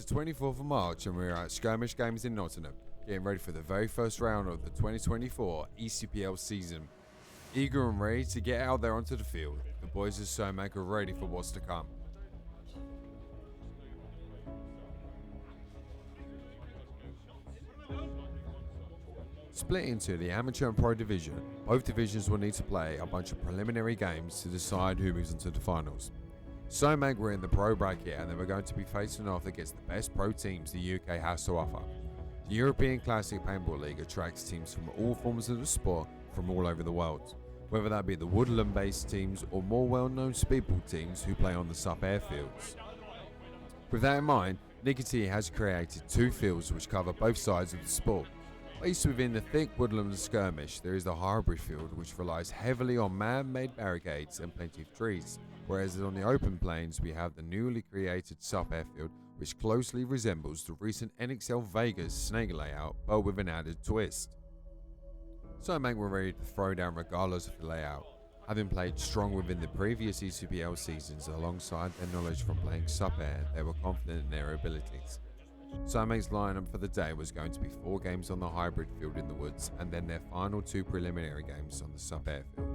the 24th of March and we're at Skirmish Games in Nottingham, getting ready for the very first round of the 2024 ECPL season. Eager and ready to get out there onto the field, the boys of So Manc are ready for what's to come. Split into the amateur and pro division, both divisions will need to play a bunch of preliminary games to decide who moves into the finals. So Manc were in the pro bracket and they were going to be facing off against the best pro teams the UK has to offer. The European Classic Paintball League attracts teams from all forms of the sport from all over the world, whether that be the woodland based teams or more well known speedball teams who play on the sub airfields. With that in mind, Nicotine has created two fields which cover both sides of the sport. Based within the thick woodland of Skirmish, there is the hybrid field which relies heavily on man-made barricades and plenty of trees, whereas on the open plains we have the newly created sub-airfield which closely resembles the recent NXL Vegas snake layout but with an added twist. So Manc were ready to throw down regardless of the layout, having played strong within the previous ECPL seasons alongside their knowledge from playing sub-air. They were confident in their abilities. So Manc's lineup for the day was going to be 4 games on the hybrid field in the woods and then their final 2 preliminary games on the sub-airfield.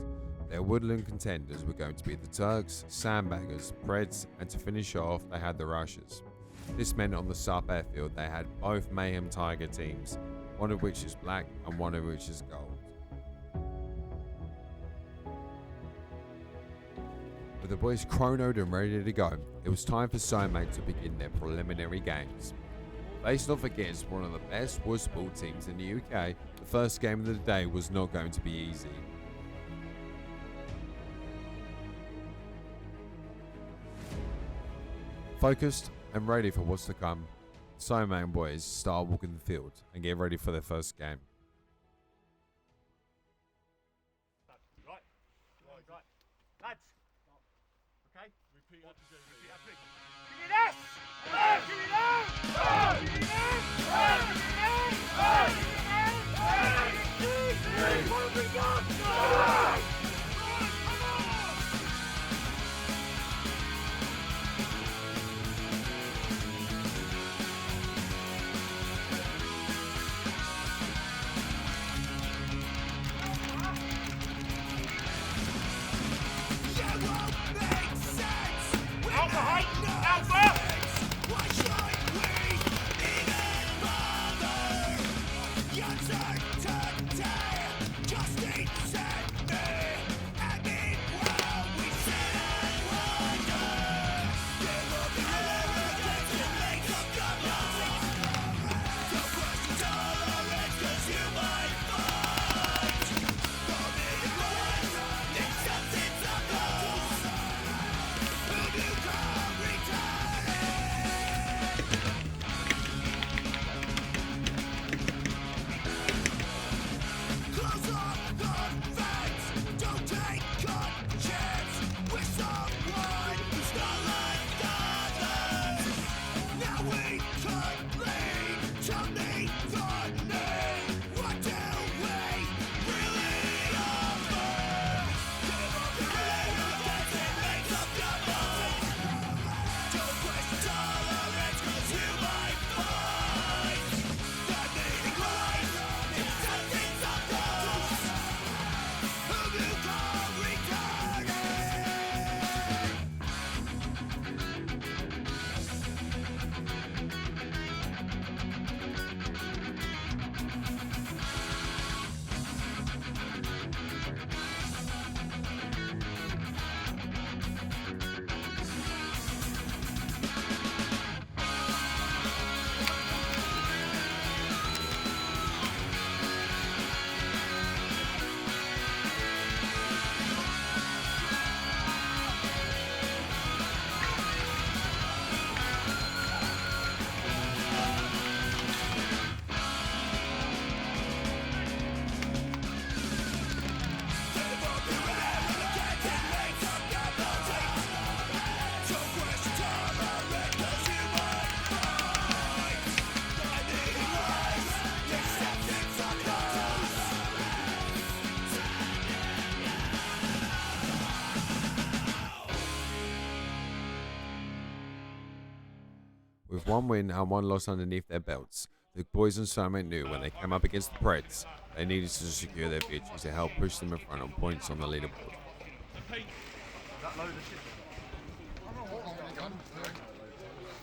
Their woodland contenders were going to be the Turks, Sandbaggers, Preds, and to finish off they had the Russians. This meant on the sub-airfield they had both Mayhem Tiger teams, one of which is black and one of which is gold. With the boys chronoed and ready to go, it was time for So Manc to begin their preliminary games. Faced off against one of the best woodball teams in the UK, the first game of the day was not going to be easy. Focused and ready for what's to come, So Manc boys start walking the field and get ready for their first game. Right. Lads. Okay. Repeat after me. Yes! What have we got? Just 8 seconds. With one win and one loss underneath their belts, the boys in So Manc knew when they came up against the Preds, they needed to secure their victories to help push them in front on points on the leaderboard.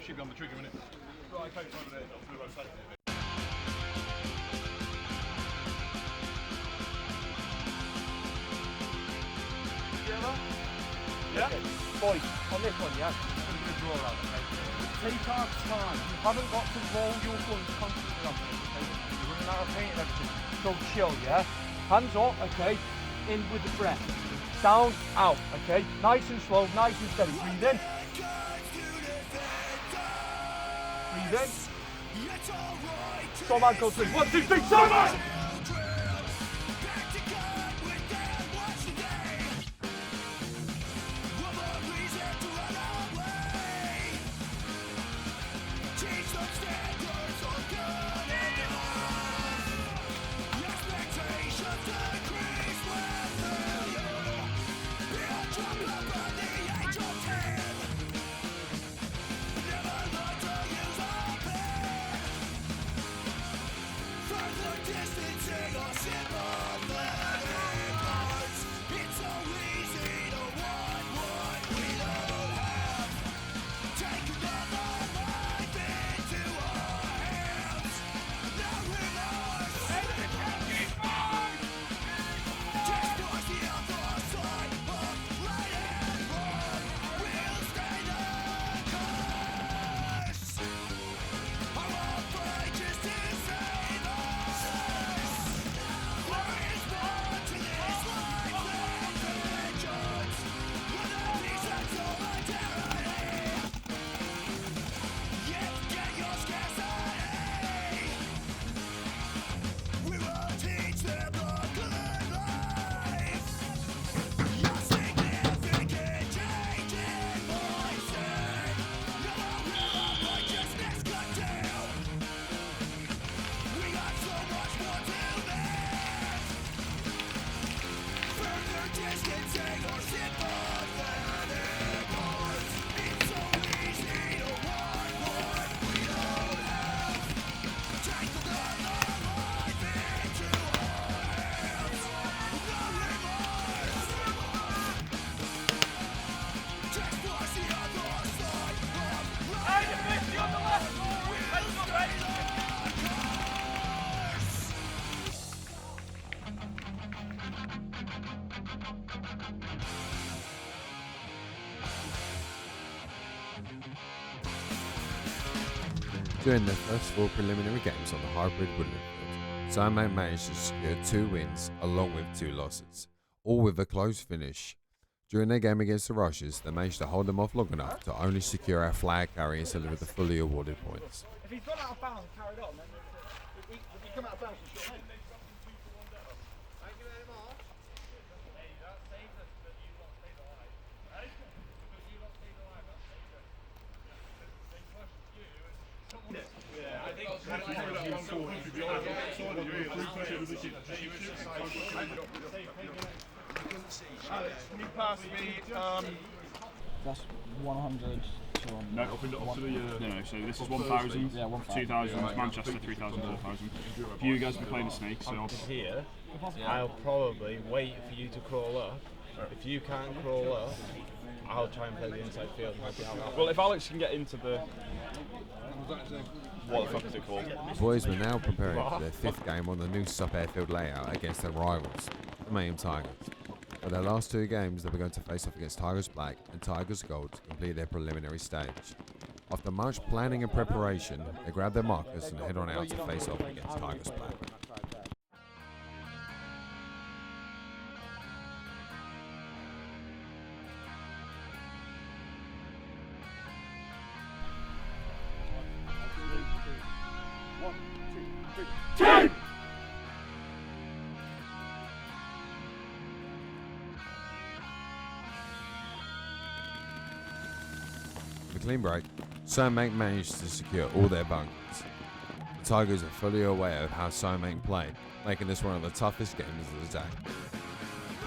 Should be on the trigger, innit? Right, okay, over there. I'll do a rotation. Yeah? Okay. Boys, on this one, yeah? We're going to draw out, okay? Take our time. You haven't got to roll your guns constantly on this, okay? You're running out of paint and everything. So chill, yeah? Hands up, okay? In with the breath. Down, out, okay? Nice and slow, nice and steady. Breathe in. Breathe in. So Manc, go 3. 1, 2, 3, So Manc! During their first 4 preliminary games on the hybrid Woodland field, So Manc managed to secure 2 wins along with 2 losses, all with a close finish. During their game against the Russians, they managed to hold them off long enough to only secure our flag carry instead of the fully awarded points. If he's gone out of bounds and carried on, then if he come out of bounds, he's shot. Thank you very much. That saves us, but you lot stayed alive. Because you lot stayed alive, that saves us. They pushed you and someone... Yeah, I think... Alex, can you pass me... That's 100 to No, up to the, no, so this is 1,000, Yeah, 1,000. 2,000, Manchester, 3,000, 4,000. You guys will be playing the snake, so... Here, I'll probably wait for you to crawl up. If you can't crawl up, I'll try and play the inside field and help you out. Well, if Alex can get into the... What the fuck is it called? The boys were now preparing for their 5th game on the new sub-airfield layout against their rivals, the Mayhem Tigers. For their last 2 games, they were going to face off against Tigers Black and Tigers Gold to complete their preliminary stage. After much planning and preparation, they grab their markers and head on out to face off against Tigers Black. With a clean break, So Manc managed to secure all their bunkers. The Tigers are fully aware of how So Manc play, making this one of the toughest games of the day.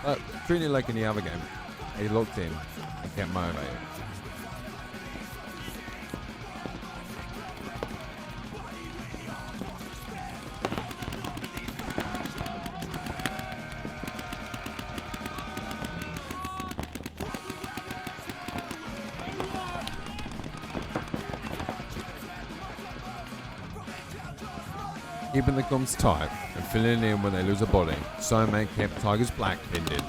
But treating it like any other game, they locked in and kept motivated. Keeping the comms tight and filling in when they lose a body, So Manc kept Tigers Black pinned in.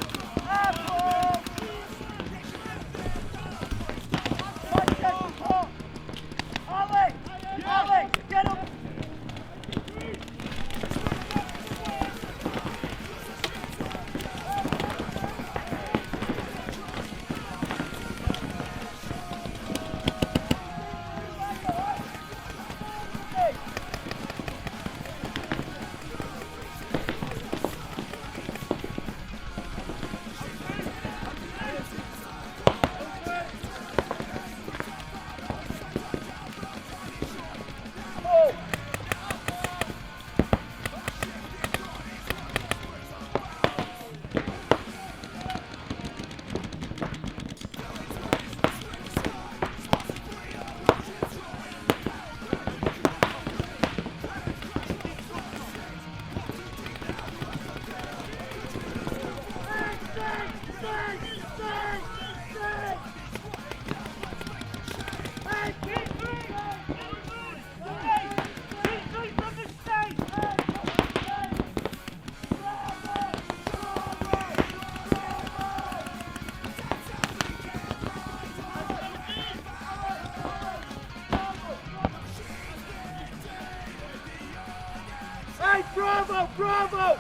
Bravo! Bravo!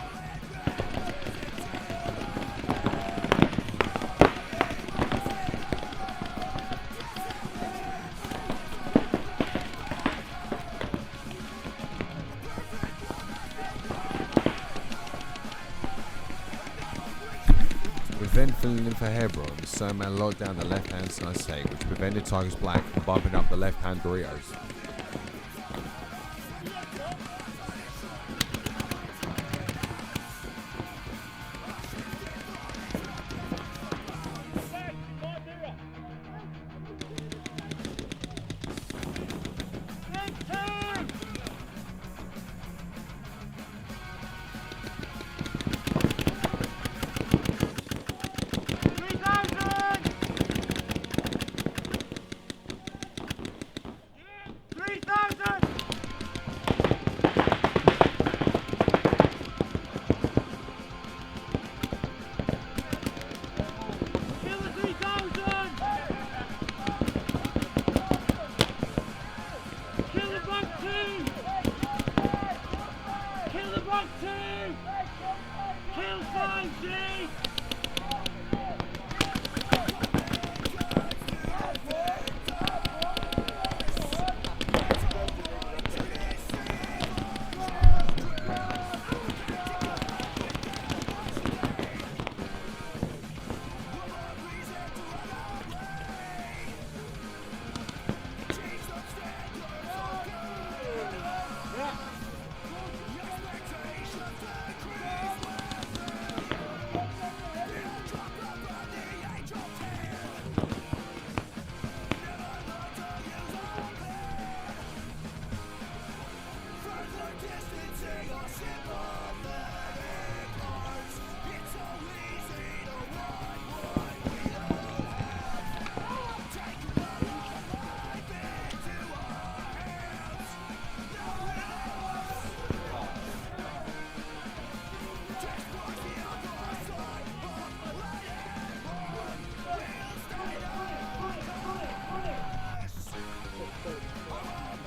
With then filling in for Hebron, So Manc locked down the left-hand side take, which prevented Tigers Black from bumping up the left-hand Doritos.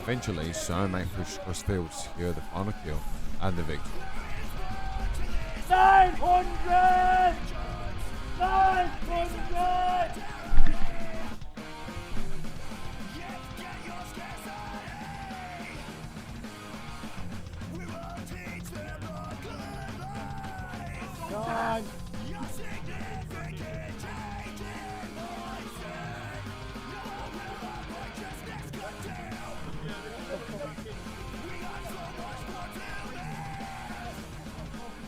Eventually, So Manc pushed across field to secure the final kill and the victory. 900! 900! Time!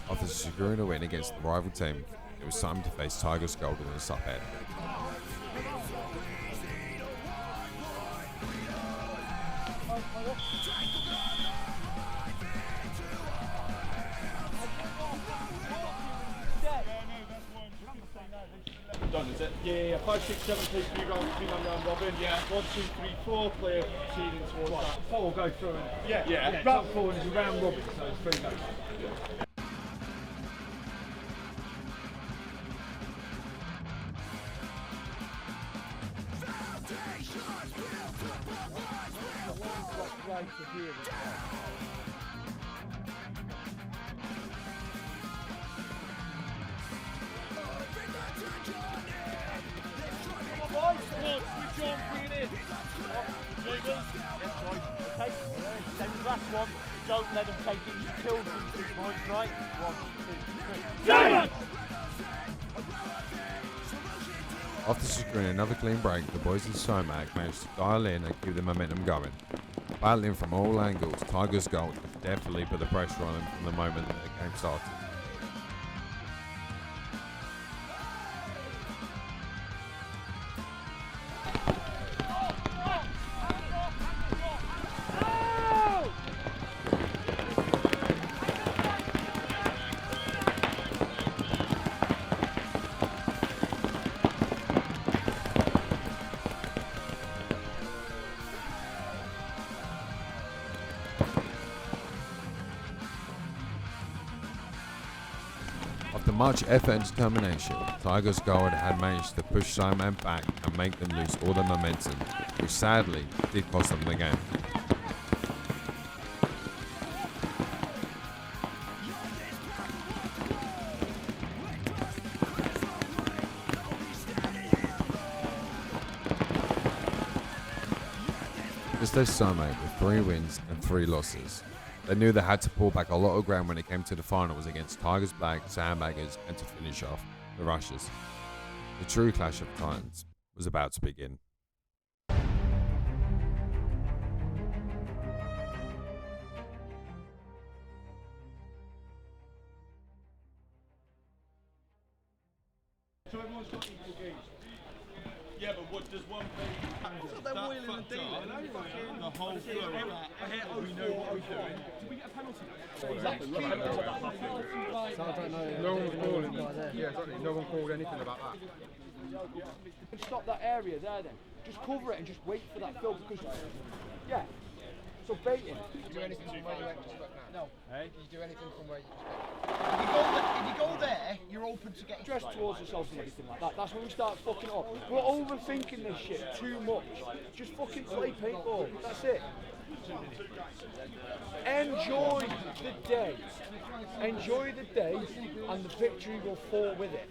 After securing a win against the rival team, it was time to face Tigers Golden in the Subhead. Dead. done, is it? Yeah, 5, 6, 7, play 3 rounds, 3 man round robin. Yeah. 1, 2, 3, 4, player proceeding towards that. 4 will go through and Yeah. round 4 is a round robin, so it's 3 goes. Right to here. Okay, then the last one, don't let them take it, you killed them 2 points, right? 1, 2, 3. After securing another clean break, the boys in So Manc managed to dial in and keep the momentum going. Battling from all angles, Tiger's goal definitely put the pressure on them from the moment that the game started. After much effort and determination, Tigers Gold had managed to push So Manc back and make them lose all their momentum, which sadly did cost them the game. This left So Manc with 3 wins and 3 losses. They knew they had to pull back a lot of ground when it came to the finals against Tigers Black, Sandbaggers, and to finish off the Rushers. The true clash of titans was about to begin. So everyone's got equal games. Yeah, but what does one play? They're wheeling and dealing. The whole flow of that. We know what we're doing. Did we get a penalty? No one's calling. Yeah, exactly. No one called anything about that. Stop that area there then. Just cover it and just wait for that fill because, yeah. So baiting. Did you do anything from where you went just back now? No. Hey? Did you do anything from where you just If you go there, you're open to getting Dress towards yourself and everything like that. That's when we start fucking up. We're overthinking this shit too much. Just fucking play paintball. That's it. Enjoy the day. Enjoy the day and the victory will fall with it.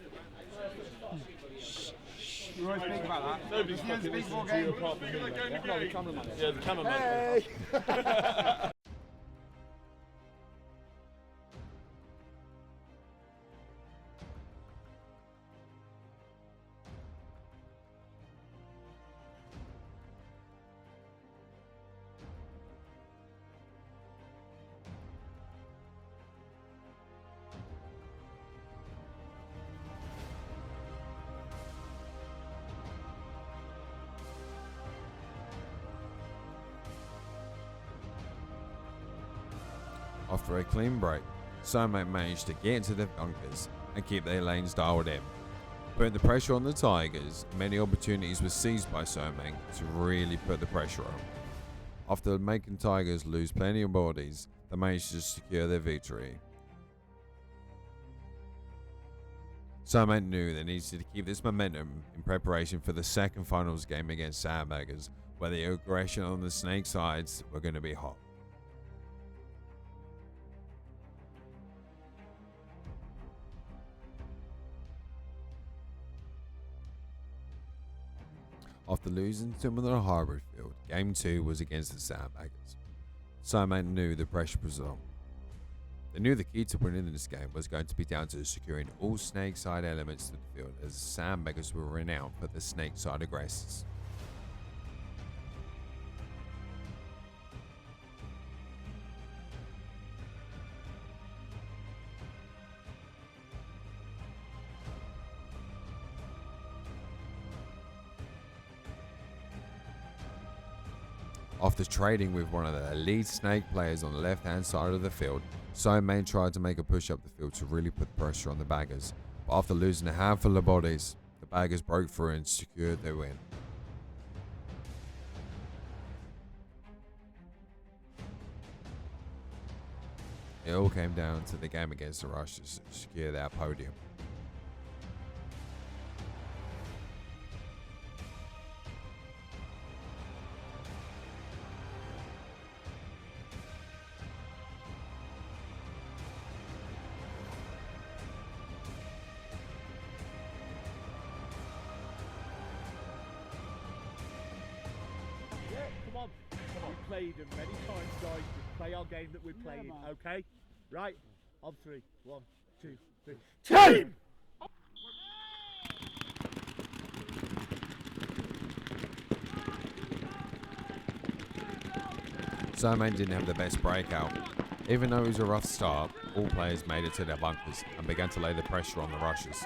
You always think about that. Nobody's fucking listening to you apart from me. No, the cameraman. Yeah, the cameraman. Hey! After a clean break, So Manc managed to get into the bunkers and keep their lanes dialed in. Putting the pressure on the Tigers, many opportunities were seized by So Manc to really put the pressure on. After making Tigers lose plenty of bodies, they managed to secure their victory. So Manc knew they needed to keep this momentum in preparation for the second finals game against Sandbaggers, where the aggression on the Snake sides were going to be hot. After losing to them on the hybrid field, Game 2 was against the Sandbaggers. So Manc knew the pressure was on. They knew the key to winning this game was going to be down to securing all snake side elements to the field, as the Sandbaggers were renowned for their snake side aggressors. After trading with one of the lead snake players on the left hand side of the field, So Manc tried to make a push up the field to really put pressure on the baggers, but after losing a handful of bodies, the Baggers broke through and secured their win. It all came down to the game against the Russians to secure their podium. Come on. We played them many times, guys. Just play our game that we're playing, okay? Right? On 3. 1, 2, 3. Team! So Manc didn't have the best breakout. Even though it was a rough start, all players made it to their bunkers and began to lay the pressure on the Russians.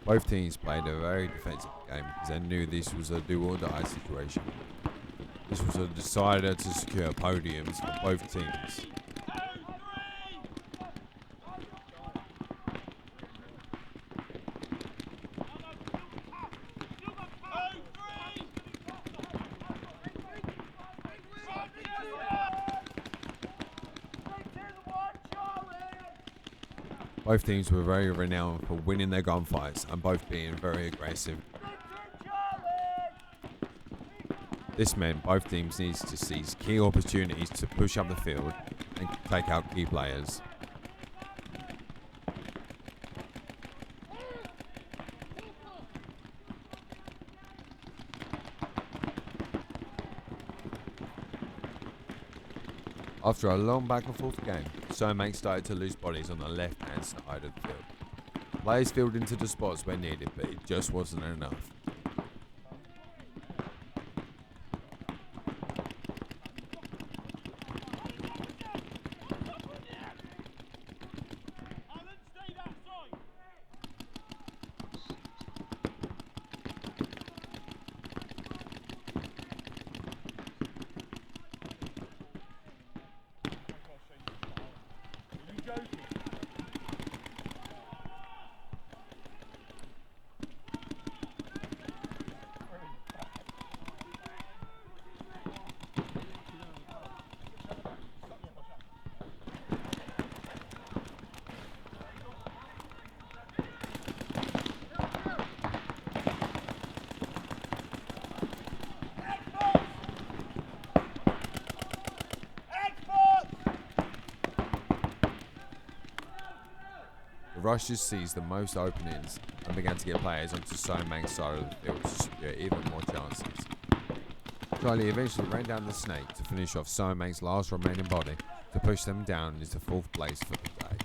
Both teams played a very defensive game because they knew this was a do-or-die situation. This was a decider to secure podiums for both teams. Both teams were very renowned for winning their gunfights and both being very aggressive. This meant both teams needed to seize key opportunities to push up the field and take out key players. After a long back and forth game, So Manc started to lose bodies on the left hand side of the field. Players filled into the spots where needed, but it just wasn't enough. The Russians seized the most openings and began to get players onto So Manc's side of the field to secure even more chances. Charlie eventually ran down the snake to finish off So Manc's last remaining body to push them down into 4th place for the day.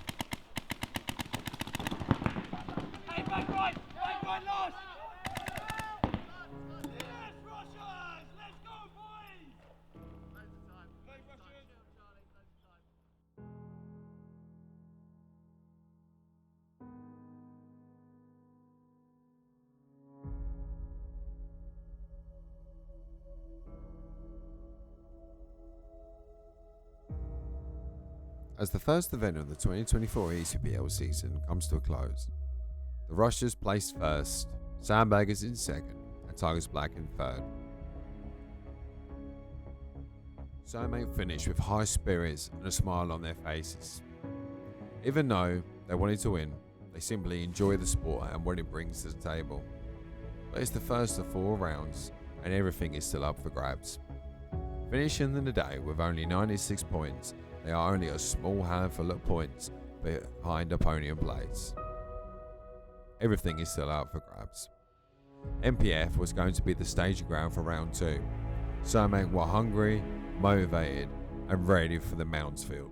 As the first event of the 2024 ECPL season comes to a close, the Russians placed first, Sandbaggers in second, and Tigers Black in third. So Manc finished with high spirits and a smile on their faces. Even though they wanted to win, they simply enjoy the sport and what it brings to the table. But it's the first of 4 rounds, and everything is still up for grabs. Finishing the day with only 96 points, they are only a small handful of points behind opponent place. Everything is still out for grabs. MPF was going to be the staging ground for round 2. So Manc were hungry, motivated and ready for the Mounds field.